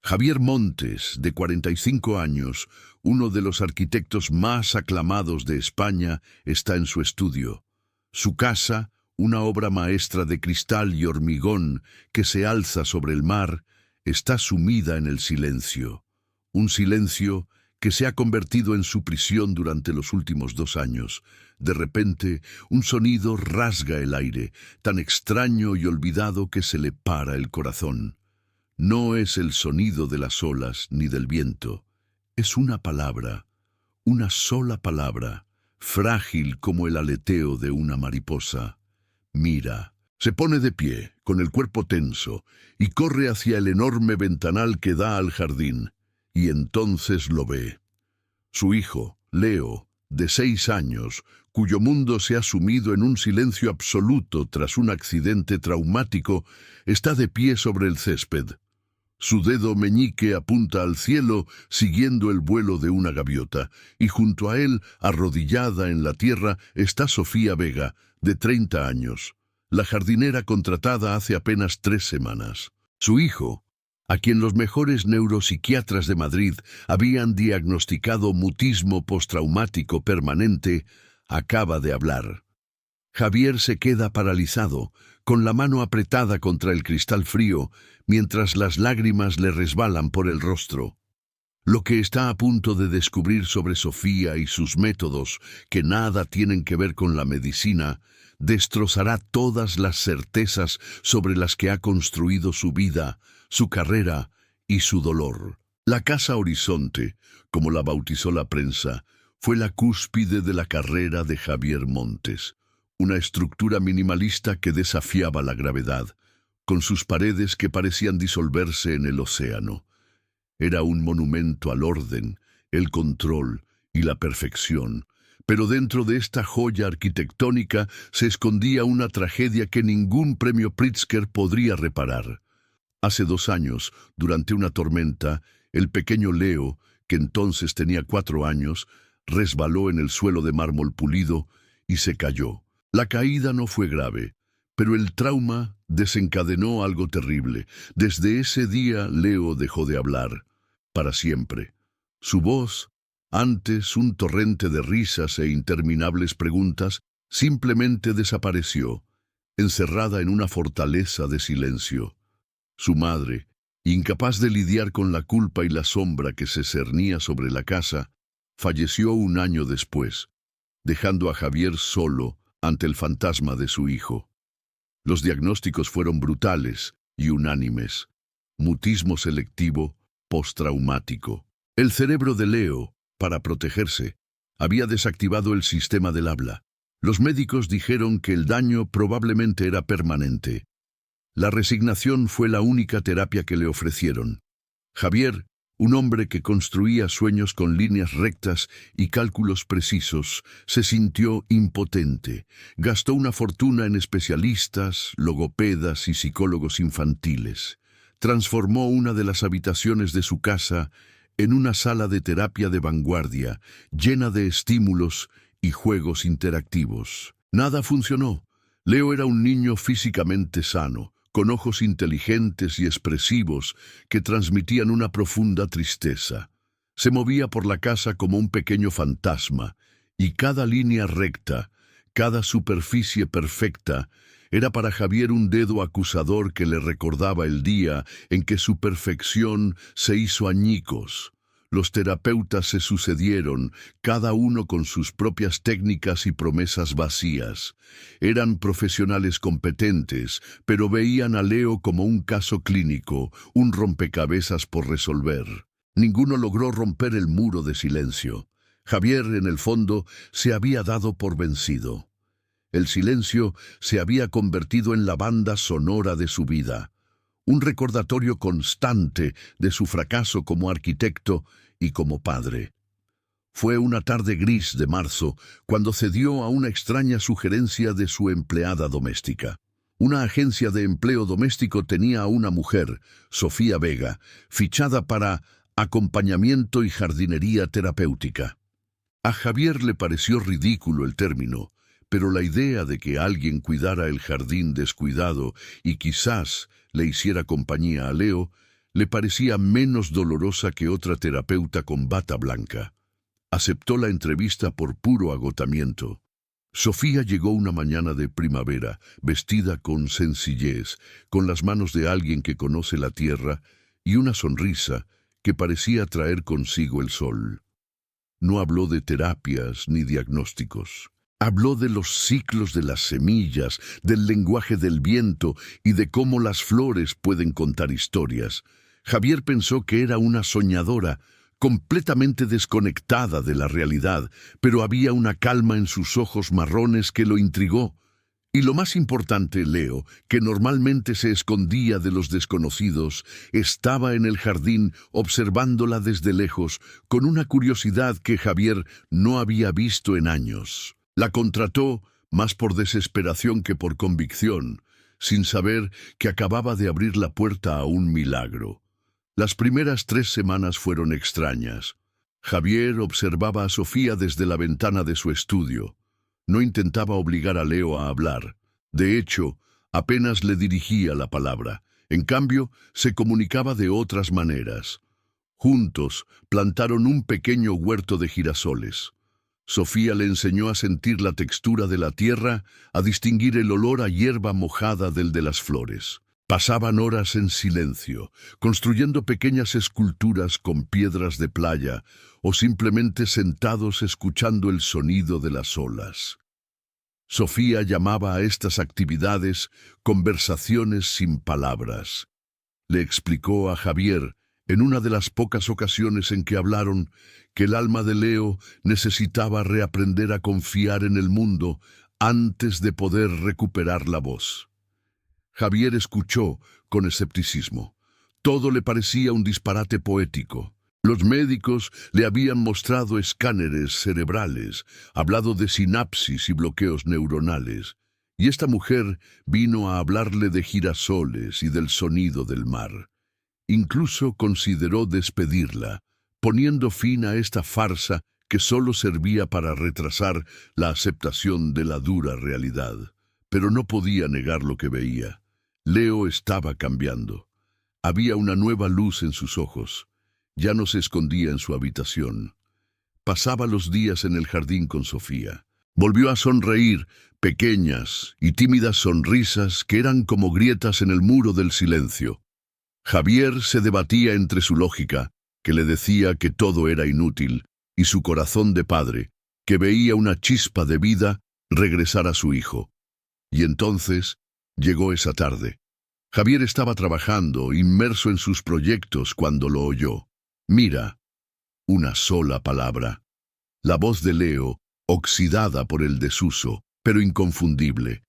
Javier Montes, de 45 años, uno de los arquitectos más aclamados de España, está en su estudio. Su casa, una obra maestra de cristal y hormigón que se alza sobre el mar, está sumida en el silencio. Un silencio que se ha convertido en su prisión durante los últimos 2 años. De repente, un sonido rasga el aire, tan extraño y olvidado que se le para el corazón. No es el sonido de las olas ni del viento. Es una palabra, una sola palabra, frágil como el aleteo de una mariposa. Mira. Se pone de pie, con el cuerpo tenso, y corre hacia el enorme ventanal que da al jardín. Y entonces lo ve. Su hijo, Leo, de 6 años, cuyo mundo se ha sumido en un silencio absoluto tras un accidente traumático, está de pie sobre el césped. Su dedo meñique apunta al cielo siguiendo el vuelo de una gaviota, y junto a él, arrodillada en la tierra, está Sofía Vega, de 30 años, la jardinera contratada hace apenas 3 semanas. Su hijo, a quien los mejores neuropsiquiatras de Madrid habían diagnosticado mutismo postraumático permanente, acaba de hablar. Javier se queda paralizado, con la mano apretada contra el cristal frío, mientras las lágrimas le resbalan por el rostro. Lo que está a punto de descubrir sobre Sofía y sus métodos, que nada tienen que ver con la medicina, destrozará todas las certezas sobre las que ha construido su vida, su carrera y su dolor. La Casa Horizonte, como la bautizó la prensa, fue la cúspide de la carrera de Javier Montes, una estructura minimalista que desafiaba la gravedad, con sus paredes que parecían disolverse en el océano. Era un monumento al orden, el control y la perfección, pero dentro de esta joya arquitectónica se escondía una tragedia que ningún premio Pritzker podría reparar. Hace 2 años, durante una tormenta, el pequeño Leo, que entonces tenía 4 años, resbaló en el suelo de mármol pulido y se cayó. La caída no fue grave, pero el trauma desencadenó algo terrible. Desde ese día Leo dejó de hablar, para siempre. Su voz, antes un torrente de risas e interminables preguntas, simplemente desapareció, encerrada en una fortaleza de silencio. Su madre, incapaz de lidiar con la culpa y la sombra que se cernía sobre la casa, falleció 1 año después, dejando a Javier solo ante el fantasma de su hijo. Los diagnósticos fueron brutales y unánimes. Mutismo selectivo postraumático. El cerebro de Leo, para protegerse, había desactivado el sistema del habla. Los médicos dijeron que el daño probablemente era permanente. La resignación fue la única terapia que le ofrecieron. Javier, un hombre que construía sueños con líneas rectas y cálculos precisos, se sintió impotente. Gastó una fortuna en especialistas, logopedas y psicólogos infantiles. Transformó una de las habitaciones de su casa en una sala de terapia de vanguardia, llena de estímulos y juegos interactivos. Nada funcionó. Leo era un niño físicamente sano, con ojos inteligentes y expresivos que transmitían una profunda tristeza. Se movía por la casa como un pequeño fantasma, y cada línea recta, cada superficie perfecta, era para Javier un dedo acusador que le recordaba el día en que su perfección se hizo añicos. Los terapeutas se sucedieron, cada uno con sus propias técnicas y promesas vacías. Eran profesionales competentes, pero veían a Leo como un caso clínico, un rompecabezas por resolver. Ninguno logró romper el muro de silencio. Javier, en el fondo, se había dado por vencido. El silencio se había convertido en la banda sonora de su vida, un recordatorio constante de su fracaso como arquitecto y como padre. Fue una tarde gris de marzo cuando cedió a una extraña sugerencia de su empleada doméstica. Una agencia de empleo doméstico tenía a una mujer, Sofía Vega, fichada para acompañamiento y jardinería terapéutica. A Javier le pareció ridículo el término, pero la idea de que alguien cuidara el jardín descuidado y quizás le hiciera compañía a Leo le parecía menos dolorosa que otra terapeuta con bata blanca. Aceptó la entrevista por puro agotamiento. Sofía llegó una mañana de primavera, vestida con sencillez, con las manos de alguien que conoce la tierra y una sonrisa que parecía traer consigo el sol. No habló de terapias ni diagnósticos. Habló de los ciclos de las semillas, del lenguaje del viento y de cómo las flores pueden contar historias. Javier pensó que era una soñadora, completamente desconectada de la realidad, pero había una calma en sus ojos marrones que lo intrigó. Y lo más importante, Leo, que normalmente se escondía de los desconocidos, estaba en el jardín observándola desde lejos, con una curiosidad que Javier no había visto en años. La contrató más por desesperación que por convicción, sin saber que acababa de abrir la puerta a un milagro. Las primeras 3 semanas fueron extrañas. Javier observaba a Sofía desde la ventana de su estudio. No intentaba obligar a Leo a hablar. De hecho, apenas le dirigía la palabra. En cambio, se comunicaba de otras maneras. Juntos plantaron un pequeño huerto de girasoles. Sofía le enseñó a sentir la textura de la tierra, a distinguir el olor a hierba mojada del de las flores. Pasaban horas en silencio, construyendo pequeñas esculturas con piedras de playa o simplemente sentados escuchando el sonido de las olas. Sofía llamaba a estas actividades conversaciones sin palabras. Le explicó a Javier, en una de las pocas ocasiones en que hablaron, que el alma de Leo necesitaba reaprender a confiar en el mundo antes de poder recuperar la voz. Javier escuchó con escepticismo. Todo le parecía un disparate poético. Los médicos le habían mostrado escáneres cerebrales, hablado de sinapsis y bloqueos neuronales, y esta mujer vino a hablarle de girasoles y del sonido del mar. Incluso consideró despedirla, poniendo fin a esta farsa que solo servía para retrasar la aceptación de la dura realidad. Pero no podía negar lo que veía. Leo estaba cambiando. Había una nueva luz en sus ojos. Ya no se escondía en su habitación. Pasaba los días en el jardín con Sofía. Volvió a sonreír, pequeñas y tímidas sonrisas que eran como grietas en el muro del silencio. Javier se debatía entre su lógica, que le decía que todo era inútil, y su corazón de padre, que veía una chispa de vida regresar a su hijo. Y entonces llegó esa tarde. Javier estaba trabajando, inmerso en sus proyectos, cuando lo oyó. «Mira». Una sola palabra. La voz de Leo, oxidada por el desuso, pero inconfundible.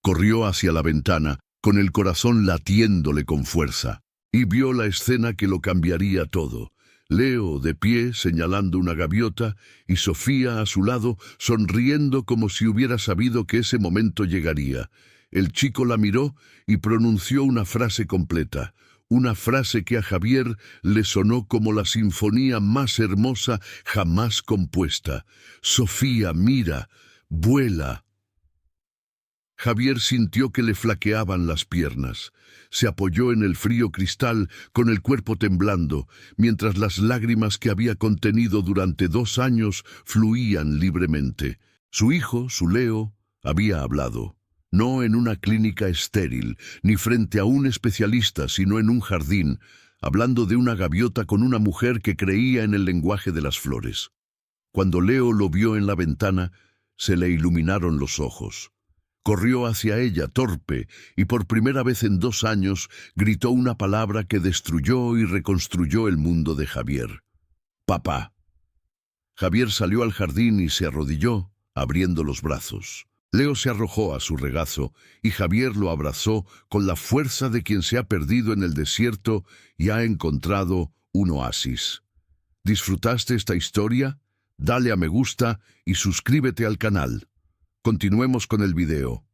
Corrió hacia la ventana, con el corazón latiéndole con fuerza, y vio la escena que lo cambiaría todo. Leo de pie, señalando una gaviota, y Sofía a su lado, sonriendo como si hubiera sabido que ese momento llegaría. El chico la miró y pronunció una frase completa, una frase que a Javier le sonó como la sinfonía más hermosa jamás compuesta. «Sofía, mira, vuela». Javier sintió que le flaqueaban las piernas. Se apoyó en el frío cristal con el cuerpo temblando, mientras las lágrimas que había contenido durante 2 años fluían libremente. Su hijo, su Leo, había hablado. No en una clínica estéril, ni frente a un especialista, sino en un jardín, hablando de una gaviota con una mujer que creía en el lenguaje de las flores. Cuando Leo lo vio en la ventana, se le iluminaron los ojos. Corrió hacia ella, torpe, y por primera vez en 2 años gritó una palabra que destruyó y reconstruyó el mundo de Javier. «Papá». Javier salió al jardín y se arrodilló, abriendo los brazos. Leo se arrojó a su regazo y Javier lo abrazó con la fuerza de quien se ha perdido en el desierto y ha encontrado un oasis. ¿Disfrutaste esta historia? Dale a me gusta y suscríbete al canal. Continuemos con el video.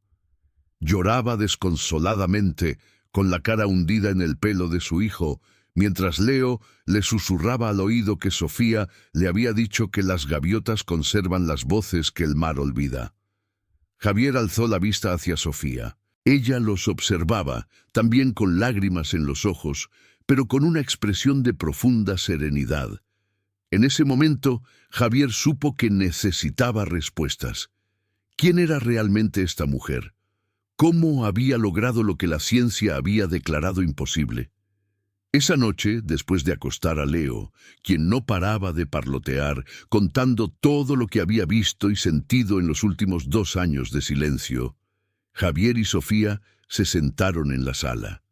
Lloraba desconsoladamente, con la cara hundida en el pelo de su hijo, mientras Leo le susurraba al oído que Sofía le había dicho que las gaviotas conservan las voces que el mar olvida. Javier alzó la vista hacia Sofía. Ella los observaba, también con lágrimas en los ojos, pero con una expresión de profunda serenidad. En ese momento, Javier supo que necesitaba respuestas. ¿Quién era realmente esta mujer? ¿Cómo había logrado lo que la ciencia había declarado imposible? Esa noche, después de acostar a Leo, quien no paraba de parlotear, contando todo lo que había visto y sentido en los últimos 2 años de silencio, Javier y Sofía se sentaron en la sala.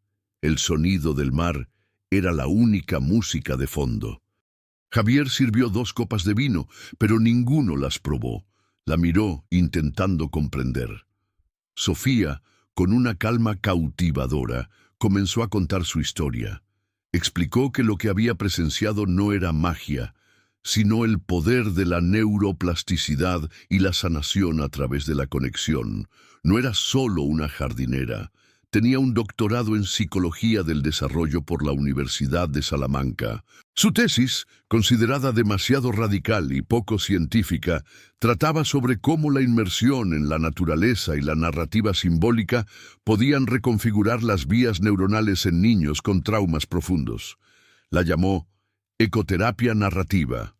El sonido del mar era la única música de fondo. Javier sirvió 2 copas de vino, pero ninguno las probó. La miró intentando comprender. Sofía, con una calma cautivadora, comenzó a contar su historia. Explicó que lo que había presenciado no era magia, sino el poder de la neuroplasticidad y la sanación a través de la conexión. No era solo una jardinera. Tenía un doctorado en Psicología del Desarrollo por la Universidad de Salamanca. Su tesis, considerada demasiado radical y poco científica, trataba sobre cómo la inmersión en la naturaleza y la narrativa simbólica podían reconfigurar las vías neuronales en niños con traumas profundos. La llamó ecoterapia narrativa.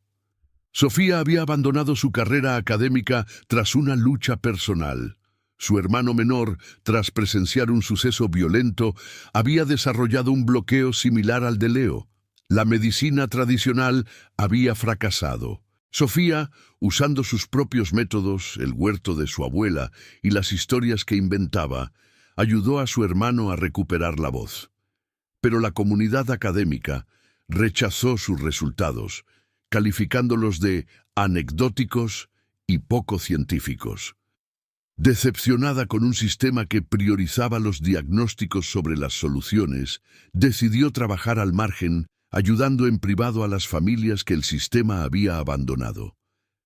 Sofía había abandonado su carrera académica tras una lucha personal. Su hermano menor, tras presenciar un suceso violento, había desarrollado un bloqueo similar al de Leo. La medicina tradicional había fracasado. Sofía, usando sus propios métodos, el huerto de su abuela y las historias que inventaba, ayudó a su hermano a recuperar la voz. Pero la comunidad académica rechazó sus resultados, calificándolos de anecdóticos y poco científicos. Decepcionada con un sistema que priorizaba los diagnósticos sobre las soluciones, decidió trabajar al margen, ayudando en privado a las familias que el sistema había abandonado.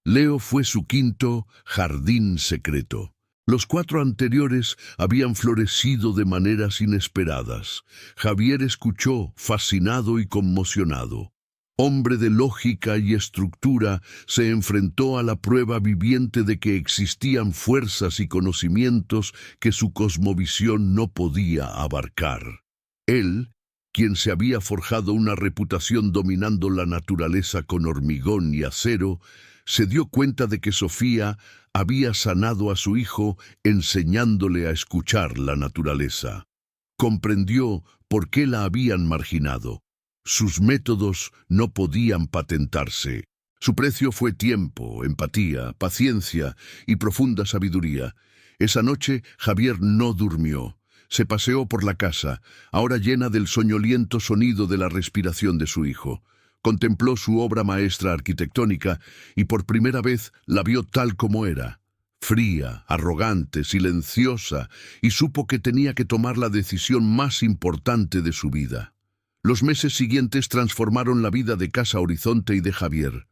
Leo fue su 5.º jardín secreto. Los 4 anteriores habían florecido de maneras inesperadas. Javier escuchó, fascinado y conmocionado. Hombre de lógica y estructura, se enfrentó a la prueba viviente de que existían fuerzas y conocimientos que su cosmovisión no podía abarcar. Él, quien se había forjado una reputación dominando la naturaleza con hormigón y acero, se dio cuenta de que Sofía había sanado a su hijo enseñándole a escuchar la naturaleza. Comprendió por qué la habían marginado. Sus métodos no podían patentarse. Su precio fue tiempo, empatía, paciencia y profunda sabiduría. Esa noche Javier no durmió. Se paseó por la casa, ahora llena del soñoliento sonido de la respiración de su hijo. Contempló su obra maestra arquitectónica y por primera vez la vio tal como era. Fría, arrogante, silenciosa, y supo que tenía que tomar la decisión más importante de su vida. Los meses siguientes transformaron la vida de Casa Horizonte y de Javier.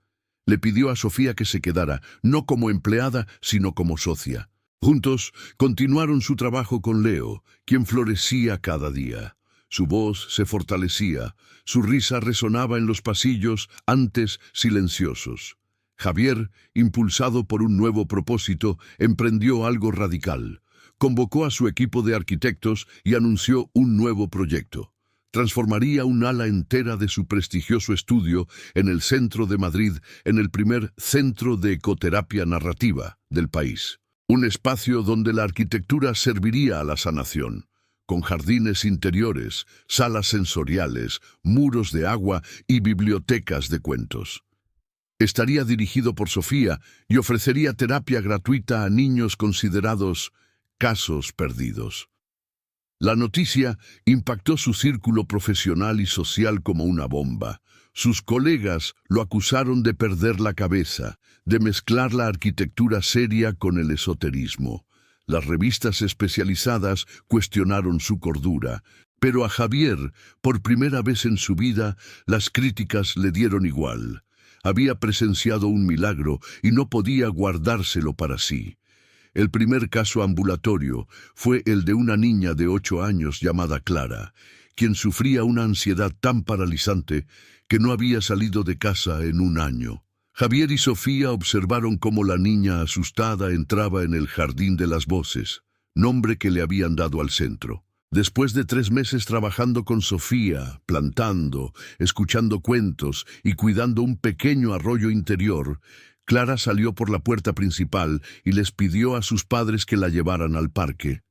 Le pidió a Sofía que se quedara, no como empleada, sino como socia. Juntos continuaron su trabajo con Leo, quien florecía cada día. Su voz se fortalecía, su risa resonaba en los pasillos antes silenciosos. Javier, impulsado por un nuevo propósito, emprendió algo radical. Convocó a su equipo de arquitectos y anunció un nuevo proyecto. Transformaría un ala entera de su prestigioso estudio en el centro de Madrid en el primer centro de ecoterapia narrativa del país. Un espacio donde la arquitectura serviría a la sanación, con jardines interiores, salas sensoriales, muros de agua y bibliotecas de cuentos. Estaría dirigido por Sofía y ofrecería terapia gratuita a niños considerados casos perdidos. La noticia impactó su círculo profesional y social como una bomba. Sus colegas lo acusaron de perder la cabeza, de mezclar la arquitectura seria con el esoterismo. Las revistas especializadas cuestionaron su cordura, pero a Javier, por primera vez en su vida, las críticas le dieron igual. Había presenciado un milagro y no podía guardárselo para sí. El primer caso ambulatorio fue el de una niña de 8 años llamada Clara, quien sufría una ansiedad tan paralizante que no había salido de casa en 1 año. Javier y Sofía observaron cómo la niña asustada entraba en el Jardín de las Voces, nombre que le habían dado al centro. Después de 3 meses trabajando con Sofía, plantando, escuchando cuentos y cuidando un pequeño arroyo interior, Clara salió por la puerta principal y les pidió a sus padres que la llevaran al parque.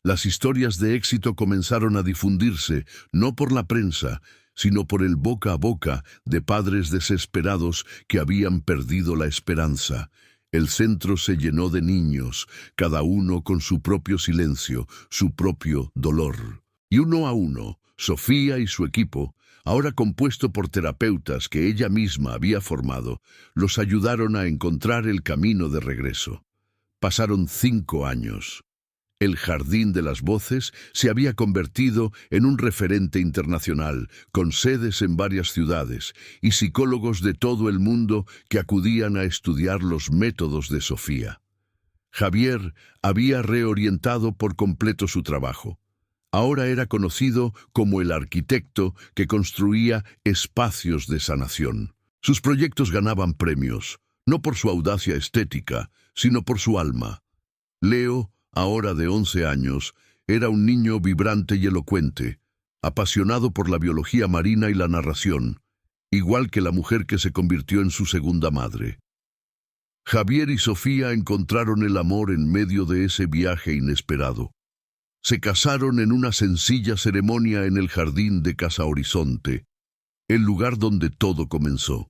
Las historias de éxito comenzaron a difundirse, no por la prensa, sino por el boca a boca de padres desesperados que habían perdido la esperanza. El centro se llenó de niños, cada uno con su propio silencio, su propio dolor. Y uno a uno, Sofía y su equipo, ahora compuesto por terapeutas que ella misma había formado, los ayudaron a encontrar el camino de regreso. Pasaron 5 años. El Jardín de las Voces se había convertido en un referente internacional, con sedes en varias ciudades y psicólogos de todo el mundo que acudían a estudiar los métodos de Sofía. Javier había reorientado por completo su trabajo. Ahora era conocido como el arquitecto que construía espacios de sanación. Sus proyectos ganaban premios, no por su audacia estética, sino por su alma. Leo, ahora de 11 años, era un niño vibrante y elocuente, apasionado por la biología marina y la narración, igual que la mujer que se convirtió en su segunda madre. Javier y Sofía encontraron el amor en medio de ese viaje inesperado. Se casaron en una sencilla ceremonia en el jardín de Casa Horizonte, el lugar donde todo comenzó.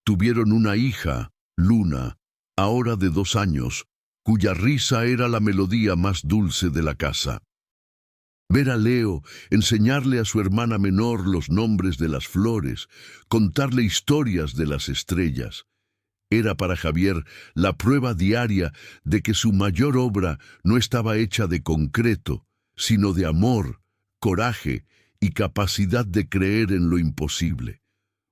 Tuvieron una hija, Luna, ahora de 2 años, cuya risa era la melodía más dulce de la casa. Ver a Leo enseñarle a su hermana menor los nombres de las flores, contarle historias de las estrellas, era para Javier la prueba diaria de que su mayor obra no estaba hecha de concreto, sino de amor, coraje y capacidad de creer en lo imposible.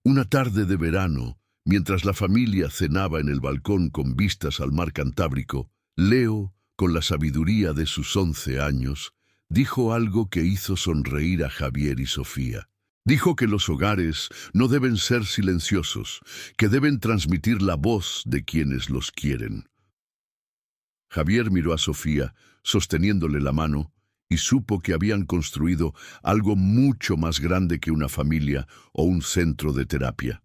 Una tarde de verano, mientras la familia cenaba en el balcón con vistas al mar Cantábrico, Leo, con la sabiduría de sus 11 años, dijo algo que hizo sonreír a Javier y Sofía. Dijo que los hogares no deben ser silenciosos, que deben transmitir la voz de quienes los quieren. Javier miró a Sofía, sosteniéndole la mano, y supo que habían construido algo mucho más grande que una familia o un centro de terapia.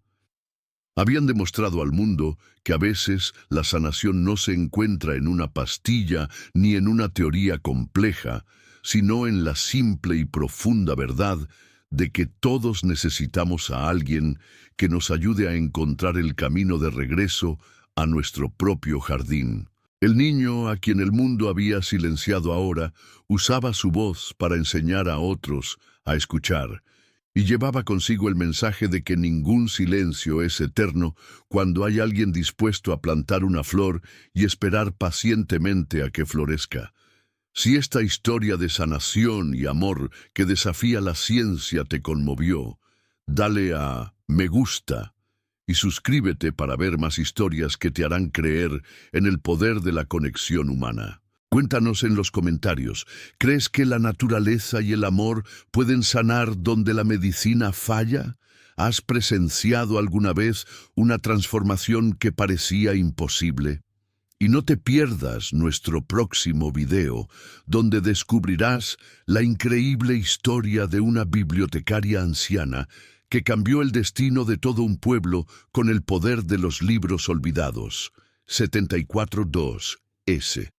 Habían demostrado al mundo que a veces la sanación no se encuentra en una pastilla ni en una teoría compleja, sino en la simple y profunda verdad de que todos necesitamos a alguien que nos ayude a encontrar el camino de regreso a nuestro propio jardín. El niño, a quien el mundo había silenciado ahora, usaba su voz para enseñar a otros a escuchar, y llevaba consigo el mensaje de que ningún silencio es eterno cuando hay alguien dispuesto a plantar una flor y esperar pacientemente a que florezca. Si esta historia de sanación y amor que desafía la ciencia te conmovió, dale a me gusta y suscríbete para ver más historias que te harán creer en el poder de la conexión humana. Cuéntanos en los comentarios, ¿crees que la naturaleza y el amor pueden sanar donde la medicina falla? ¿Has presenciado alguna vez una transformación que parecía imposible? Y no te pierdas nuestro próximo video, donde descubrirás la increíble historia de una bibliotecaria anciana que cambió el destino de todo un pueblo con el poder de los libros olvidados. 74.2 S.